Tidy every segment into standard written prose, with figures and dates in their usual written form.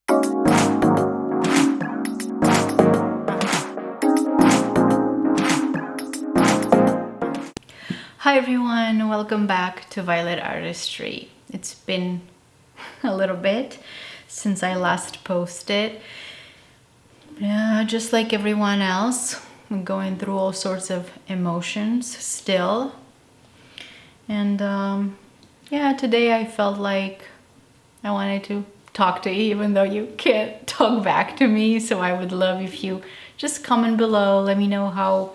Hi everyone, welcome back to Violet Artistry. It's been a little bit since I last posted. Just like everyone else, I'm going through all sorts of emotions still. And today I felt like I wanted to talk to you even though you can't talk back to me. So I would love if you just comment below, let me know how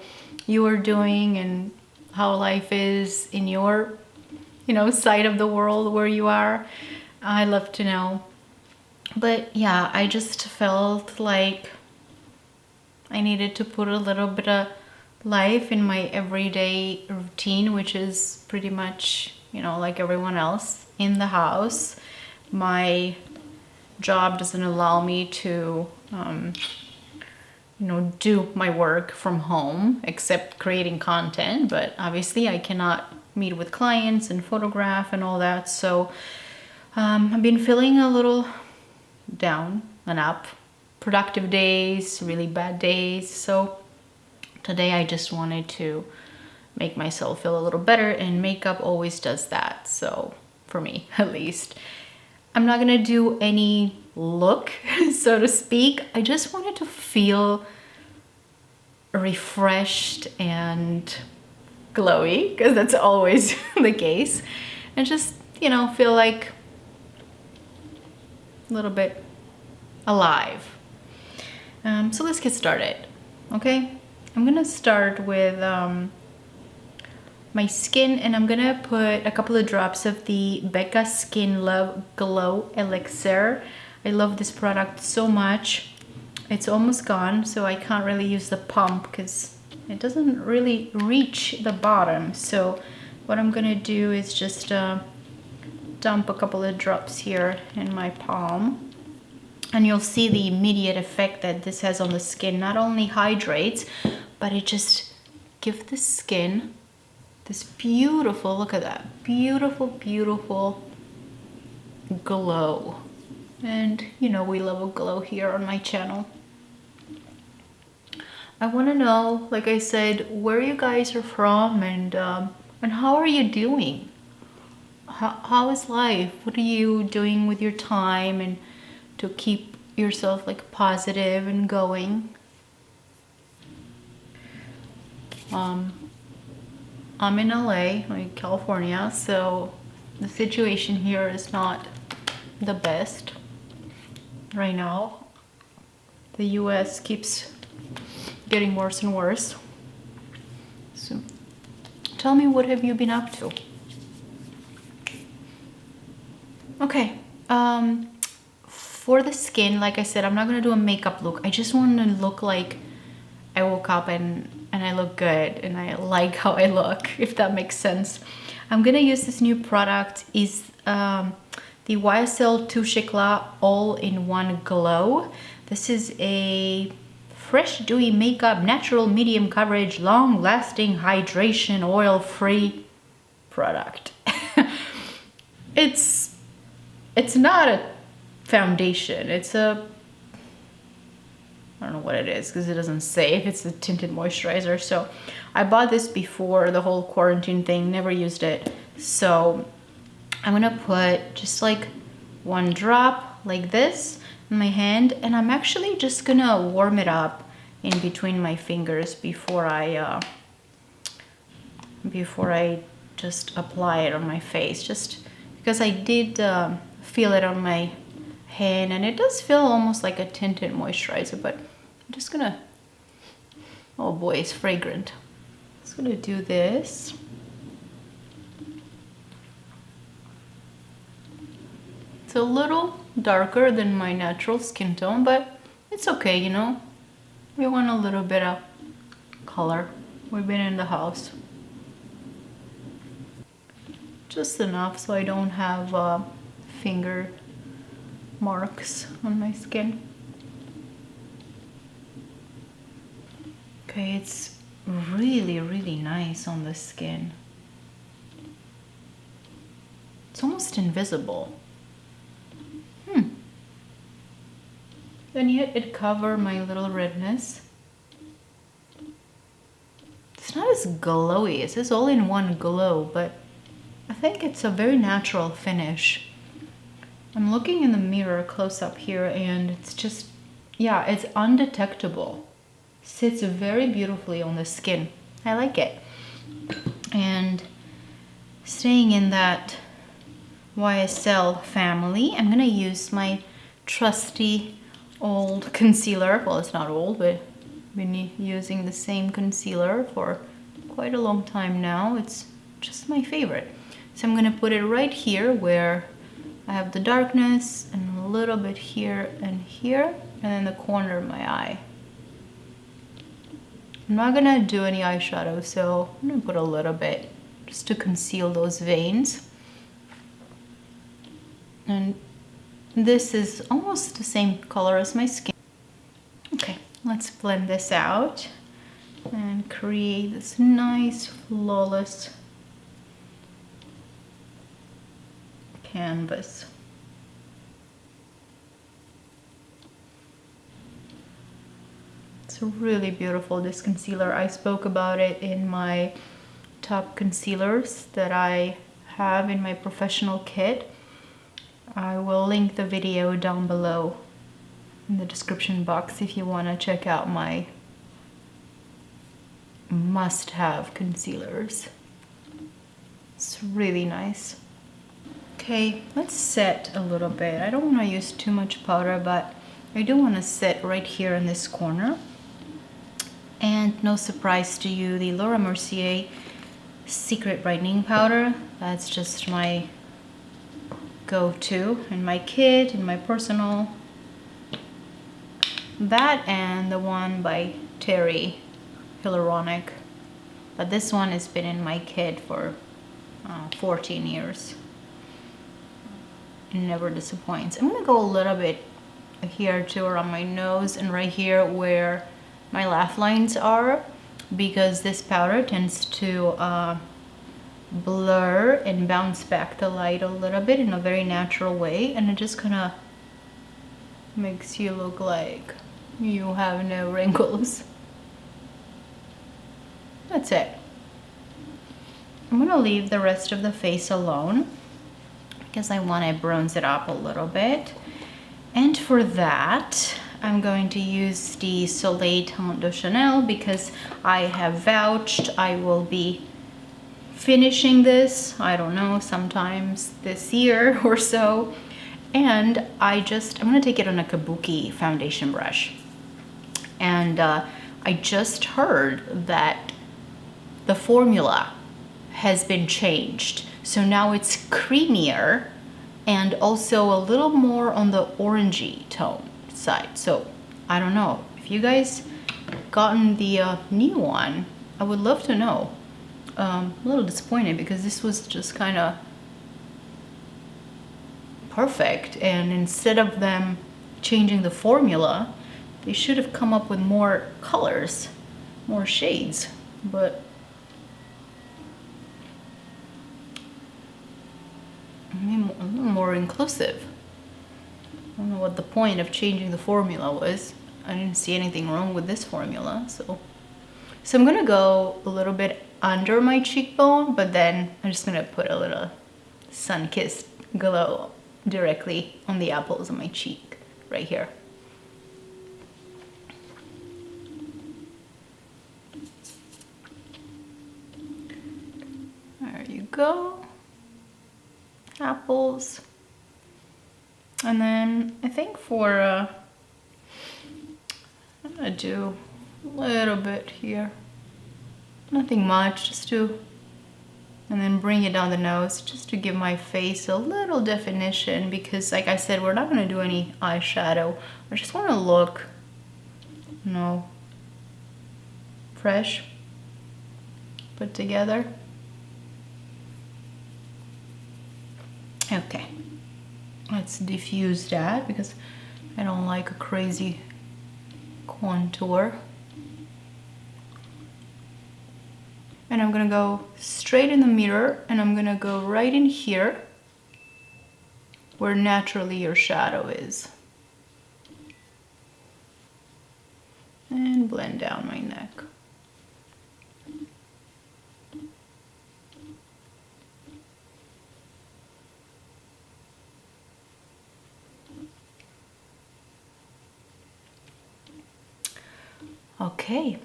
you are doing and how life is in your, side of the world where you are. I love to know. But yeah, I just felt like I needed to put a little bit of life in my everyday routine, which is pretty much, like everyone else in the house. My job doesn't allow me to do my work from home except creating content, but obviously I cannot meet with clients and photograph and all that. So I've been feeling a little down and up, productive days, really bad days. So today I just wanted to make myself feel a little better, and makeup always does that. So for me, at least, I'm not gonna do any look, so to speak. I just wanted to feel refreshed and glowy, because that's always the case, and just, feel like a little bit alive. So let's get started, okay? I'm gonna start with my skin, and I'm gonna put a couple of drops of the Becca Skin Love Glow Elixir. I love this product so much. It's almost gone, so I can't really use the pump because it doesn't really reach the bottom. So what I'm gonna do is just dump a couple of drops here in my palm, and you'll see the immediate effect that this has on the skin. Not only hydrates, but it just gives the skin this beautiful, look at that, beautiful, beautiful glow. And we love a glow here on my channel. I want to know, like I said, where you guys are from, and how are you doing? How is life? What are you doing with your time and to keep yourself like positive and going? I'm in LA, like California, so the situation here is not the best right now. The US keeps getting worse and worse. So tell me, what have you been up to? Okay, for the skin, like I said, I'm not gonna do a makeup look. I just want to look like I woke up and I look good and I like how I look, if that makes sense. I'm gonna use this new product, is the YSL Touche Eclat All-in-One Glow. This is a fresh dewy makeup, natural medium coverage, long lasting hydration, oil-free product. It's not a foundation, it's a, I don't know what it is because it doesn't say if it's a tinted moisturizer. So I bought this before the whole quarantine thing, never used it. So I'm gonna put just like one drop like this in my hand, and I'm actually just gonna warm it up in between my fingers before I just apply it on my face, just because I did feel it on my hand, and it does feel almost like a tinted moisturizer. But I'm just gonna, oh boy, it's fragrant. Just gonna do this. It's a little darker than my natural skin tone, but it's okay, we want a little bit of color. We've been in the house. Just enough so I don't have finger marks on my skin. Okay, it's really, really nice on the skin. It's almost invisible. and yet it covered my little redness. It's not as glowy. It says all-in-one glow, but I think it's a very natural finish. I'm looking in the mirror close up here and it's just, yeah, it's undetectable. Sits very beautifully on the skin. I like it. And staying in that YSL family, I'm gonna use my trusty old concealer. Well, it's not old, but I've been using the same concealer for quite a long time now. It's just my favorite. So I'm gonna put it right here where I have the darkness, and a little bit here and here, and then the corner of my eye. I'm not gonna do any eyeshadow, so I'm gonna put a little bit just to conceal those veins. And this is almost the same color as my skin. Okay, let's blend this out and create this nice, flawless canvas. It's really beautiful, this concealer. I spoke about it in my top concealers that I have in my professional kit. I will link the video down below in the description box if you want to check out my must-have concealers. It's really nice. Okay, let's set a little bit. I don't want to use too much powder, but I do want to set right here in this corner. And no surprise to you, the Laura Mercier Secret Brightening Powder. That's just my go-to in my kit, in my personal. That and the one by Terry Hyaluronic. But this one has been in my kit for 14 years. It never disappoints. I'm gonna go a little bit here too, around my nose and right here where my laugh lines are, because this powder tends to blur and bounce back the light a little bit in a very natural way, and it just kind of makes you look like you have no wrinkles. That's it. I'm gonna leave the rest of the face alone because I want to bronze it up a little bit. And for that, I'm going to use the Soleil Teint de Chanel because I have vouched I will be finishing this, I don't know, sometimes this year or so. And I'm gonna take it on a Kabuki foundation brush. And I just heard that the formula has been changed. So now it's creamier and also a little more on the orangey tone side. So I don't know if you guys gotten the new one. I would love to know. A little disappointed because this was just kind of perfect, and instead of them changing the formula, they should have come up with more colors, more shades, but a little more inclusive. I don't know what the point of changing the formula was. I didn't see anything wrong with this formula, so I'm gonna go a little bit under my cheekbone, but then I'm just gonna put a little sun-kissed glow directly on the apples of my cheek, right here. There you go. Apples. And then I think for I'm gonna do a little bit here, nothing much, just to, and then bring it down the nose just to give my face a little definition, because like I said, we're not gonna do any eyeshadow. I just want to look, you know, fresh, put together. Okay, let's diffuse that because I don't like a crazy contour. And I'm gonna go straight in the mirror, and I'm gonna go right in here where naturally your shadow is. blend down my neck. Okay,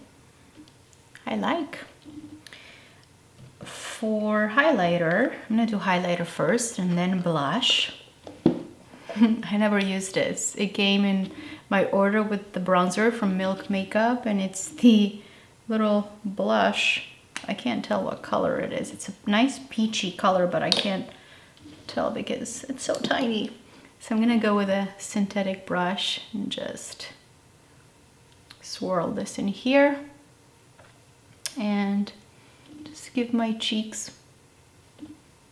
I like. For highlighter, I'm gonna do highlighter first and then blush. I never used this. It came in my order with the bronzer from Milk Makeup, and it's the little blush. I can't tell what color it is. It's a nice peachy color, but I can't tell because it's so tiny. So I'm gonna go with a synthetic brush and just swirl this in here and just give my cheeks,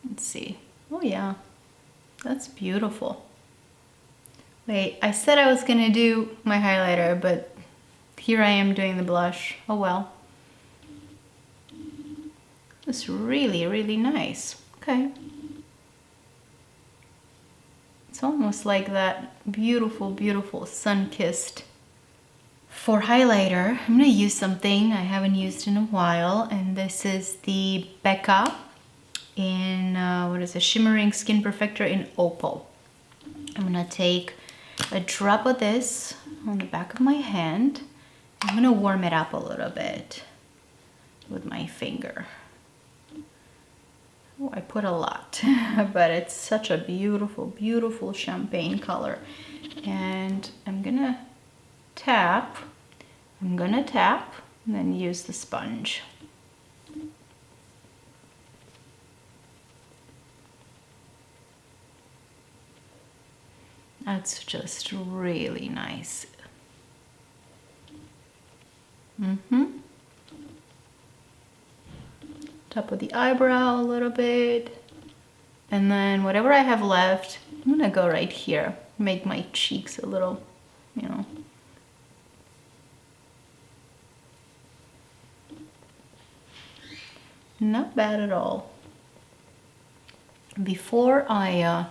let's see, oh yeah, that's beautiful. Wait, I said I was gonna do my highlighter, but here I am doing the blush. Oh well. It's really, really nice. Okay. It's almost like that beautiful, beautiful sun-kissed. For highlighter, I'm gonna use something I haven't used in a while, and this is the Becca in, what is it, Shimmering Skin Perfector in Opal. I'm gonna take a drop of this on the back of my hand. I'm gonna warm it up a little bit with my finger. Oh, I put a lot, but it's such a beautiful, beautiful champagne color. And I'm gonna tap, and then use the sponge. That's just really nice. Top of the eyebrow a little bit. And then whatever I have left, I'm gonna go right here. Make my cheeks a little, you know. Not bad at all. Before I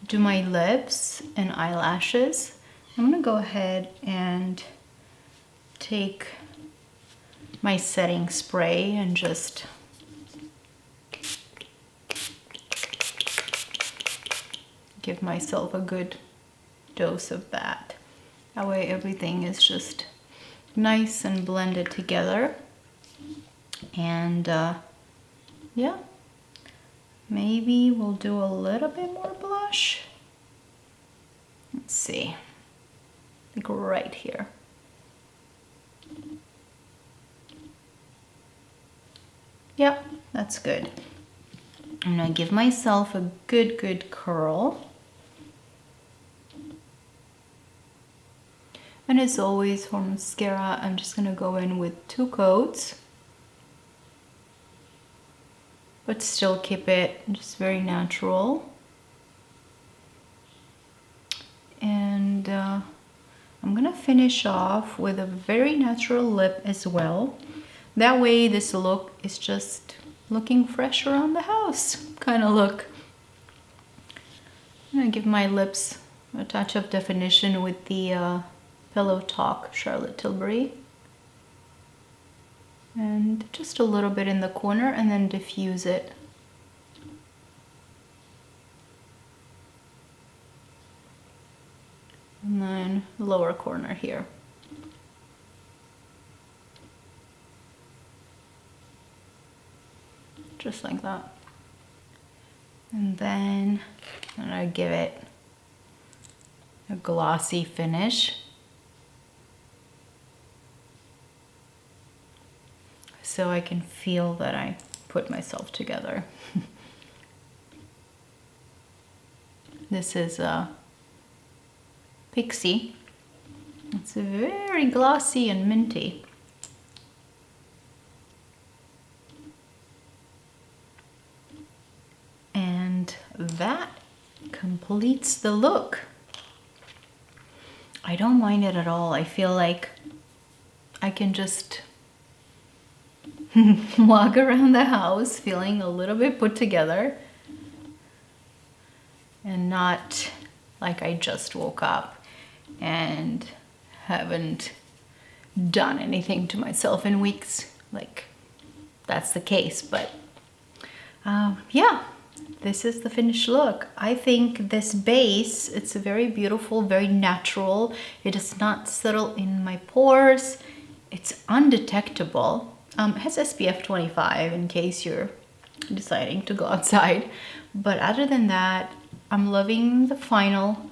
do my lips and eyelashes, I'm gonna go ahead and take my setting spray and just give myself a good dose of that. That way everything is just nice and blended together. And yeah, maybe we'll do a little bit more blush. Let's see, like right here. Yep, that's good. I'm gonna give myself a good curl. And as always for mascara, I'm just gonna go in with 2 coats, but still keep it just very natural. And I'm gonna finish off with a very natural lip as well. That way this look is just looking fresh around the house kind of look. I'm gonna give my lips a touch of definition with the Pillow Talk Charlotte Tilbury. And just a little bit in the corner and then diffuse it. And then lower corner here. Just like that. And then I'm gonna give it a glossy finish. So I can feel that I put myself together. This is a Pixie. It's very glossy and minty. And that completes the look. I don't mind it at all. I feel like I can just walk around the house feeling a little bit put together and not like I just woke up and haven't done anything to myself in weeks. Like, that's the case, but yeah, this is the finished look. I think this base, it's very beautiful, very natural. It is not subtle in my pores. It's undetectable. It has SPF 25 in case you're deciding to go outside. But other than that, I'm loving the final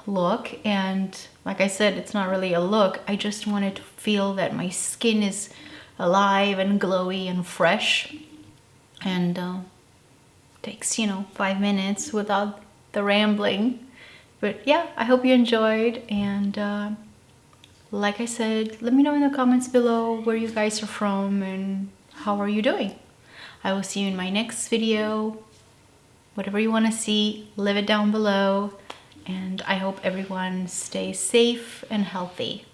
look. And like I said, it's not really a look. I just wanted to feel that my skin is alive and glowy and fresh. And takes, 5 minutes without the rambling. But yeah, I hope you enjoyed. And like I said, let me know in the comments below where you guys are from and how are you doing. I will see you in my next video. Whatever you want to see, leave it down below. And I hope everyone stays safe and healthy.